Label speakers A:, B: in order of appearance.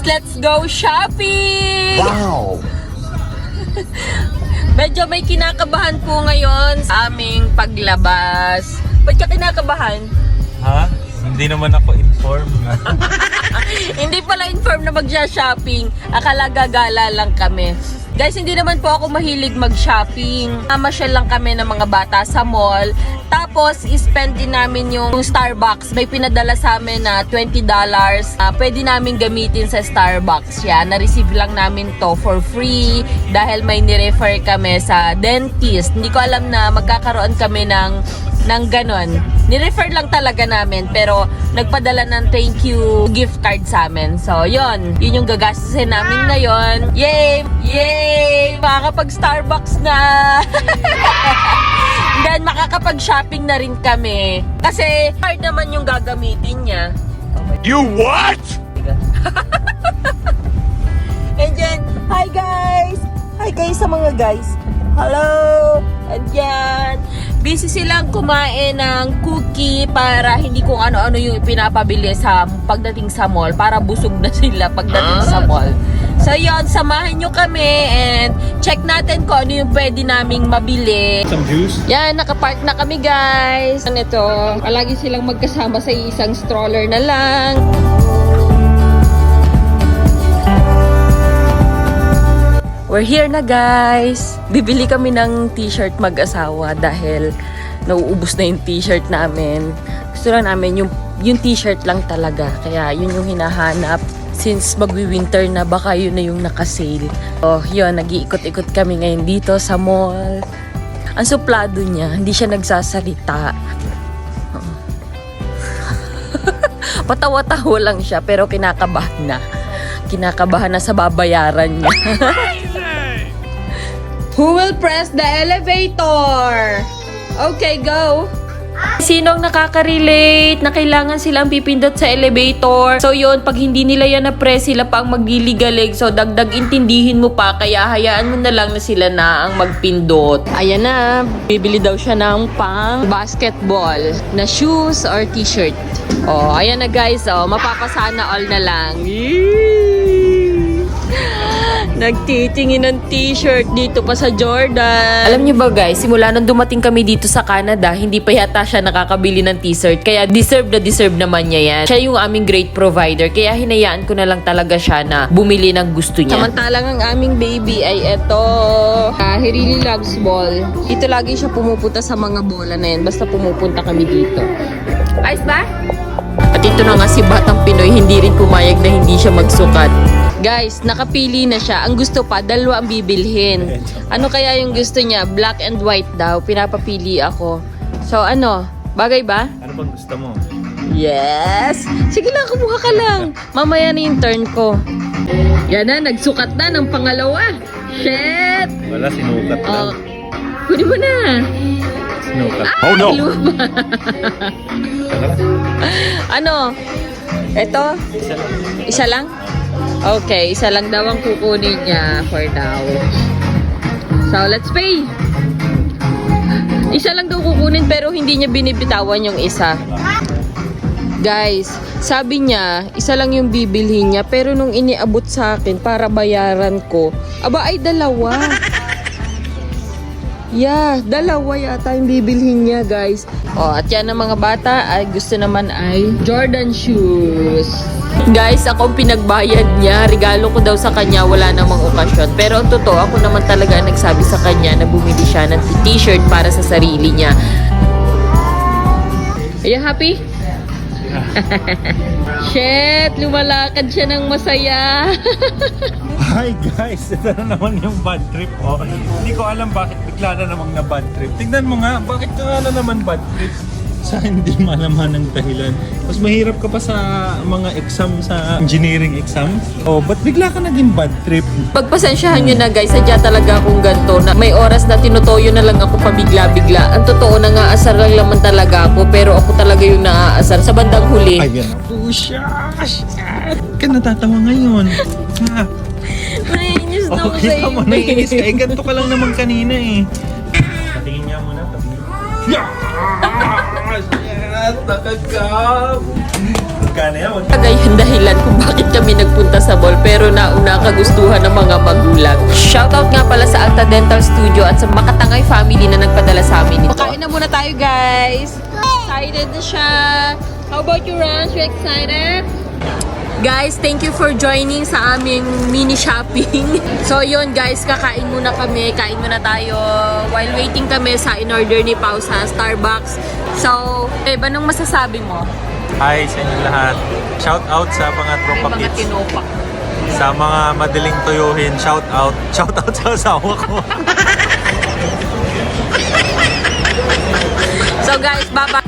A: let's go shopping!
B: Wow!
A: Medyo may kinakabahan po ngayon sa aming paglabas. Ba't ka kinakabahan?
C: Ha? Hindi naman ako informed.
A: Hindi pala informed na magsha-shopping. Akala gagala lang kami. Guys, hindi naman po ako mahilig mag-shopping. Masyal lang kami ng mga bata sa mall. Tapos, spend din namin yung Starbucks. May pinadala sa amin na $20. Pwede namin gamitin sa Starbucks. Yan, na-receive lang namin to for free dahil may nirefer kami sa dentist. Hindi ko alam na magkakaroon kami ng ganon. Nirefer lang talaga namin pero nagpadala ng thank you gift card sa amin. So, yun yung gagastusin namin ngayon. Yay! Yay! Makakapag-Starbucks na! Then, makakapag-shopping na rin kami. Kasi, card naman yung gagamitin niya.
B: You what?
A: And then, hi guys! Hi guys sa mga guys. Hello! And yan. Busy silang kumain ng cookie para hindi kung ano-ano yung pinapabili sa pagdating sa mall. Para busog na sila pagdating sa mall. So yun, samahan nyo kami and check natin kung ano yung pwede naming mabili.
C: Some juice?
A: Yan, nakapark na kami guys. Ano ito, palagi silang magkasama sa isang stroller na lang. We're here na guys. Bibili kami ng t-shirt mag-asawa dahil nauubos na yung t-shirt namin. Gusto lang namin yung t-shirt lang talaga. Kaya yun yung hinahanap. Since magwi-winter na, baka yun na yung nakasale. So yun, nag-iikot-ikot kami ngayon dito sa mall. Ang suplado niya, hindi siya nagsasalita. Patawa-tawa lang siya pero kinakabahan na. Kinakabahan na sa babayaran niya. Who will press the elevator? Okay, go! Sinong nakaka-relate na kailangan silang pipindot sa elevator? So yun, pag hindi nila yan na-press, sila pa ang magliligalig. So dagdag intindihin mo pa, kaya hayaan mo na lang na sila na ang magpindot. Ayan na, bibili daw siya ng pang basketball na shoes or t-shirt. Oh, ayan na guys, oh, mapapasana all na lang. Nagtitingin ng t-shirt dito pa sa Jordan. Alam niyo ba guys, simula nung dumating kami dito sa Canada, hindi pa yata siya nakakabili ng t-shirt. Kaya deserve naman niya yan. Siya yung aming great provider. Kaya hinayaan ko na lang talaga siya na bumili ng gusto niya. Samantalang ang aming baby ay eto. He really loves ball. Dito lagi siya pumupunta sa mga bola na yan. Basta pumupunta kami dito. Ayos ba? At ito na nga si Batang Pinoy, hindi rin pumayag na hindi siya magsukat. Guys, nakapili na siya. Ang gusto pa, dalawa ang bibilhin. Ano kaya yung gusto niya? Black and white daw. Pinapapili ako. So ano? Bagay ba?
C: Ano bang gusto mo?
A: Yes! Sige lang, kumuha ka lang. Mamaya na yung turn ko. Yan na, nagsukat na ng pangalawa. Shit!
C: Wala, sinukat lang.
A: Kunin mo na.
C: Sinukat.
A: Ah,
B: Oh, no.
A: Ano? Ito? Isa lang? Okay, isa lang daw ang kukunin niya for now. So, let's pay. Isa lang daw kukunin pero hindi niya binibitawan yung isa. Guys, sabi niya, isa lang yung bibilhin niya pero nung iniabot sa akin para bayaran ko, aba ay dalawa. Yeah, dalawa yata yung bibilhin niya guys. Oh, at yan ang mga bata ay gusto naman ay Jordan shoes. Guys, ako pinagbayad niya. Regalo ko daw sa kanya, wala namang okasyon. Pero ang totoo, ako naman talaga ang nagsabi sa kanya na bumili siya ng t-shirt para sa sarili niya. Are you happy? Shit, lumalakad siya ng masaya.
C: Hi guys, ito na naman yung bad trip. Oh. Hindi ko alam bakit bigla na namang na bad trip. Tingnan mo nga, bakit ka na naman bad trip? Sa hindi malaman ng dahilan. Mas mahirap ka pa sa mga exam, sa engineering exam. Oh, ba't bigla ka naging bad trip?
A: Pagpasensyahan nyo na guys, sadya talaga akong ganito na may oras na tinutoyo na lang ako pabigla-bigla. Ang totoo, nangaasar lang naman talaga ako pero ako talaga yung naaasar sa bandang huli.
C: Ayan. Pusha! Ka natatawa ngayon. Ha?
A: Nainis na ako sa
C: Kita mo,
A: iyo.
C: naiinis ka. Eh, ganito ka lang naman kanina eh. Patingin niya muna. Yeah! Yes! Nakagam! Magkano yan?
A: Kaya yung dahilan kung bakit kami nagpunta sa mall pero nauna ang kagustuhan ng mga magulang. Shoutout nga pala sa Alta Dental Studio at sa Makatangay family na nagpadala sa amin nito. Kain na muna tayo guys. Excited na siya. How about you, Rans? You excited? Guys, thank you for joining sa aming mini shopping. So yun guys, kakain muna kami. Kain muna tayo while waiting kami sa in-order ni Pao sa Starbucks. So, anong masasabi mo?
C: Hi sa inyo lahat. Shout out sa mga tropa
A: May mga
C: kids.
A: tinopak.
C: Sa mga madaling tuyuhin, shout out. Shout out sa asawa ko.
A: So guys, bye-bye.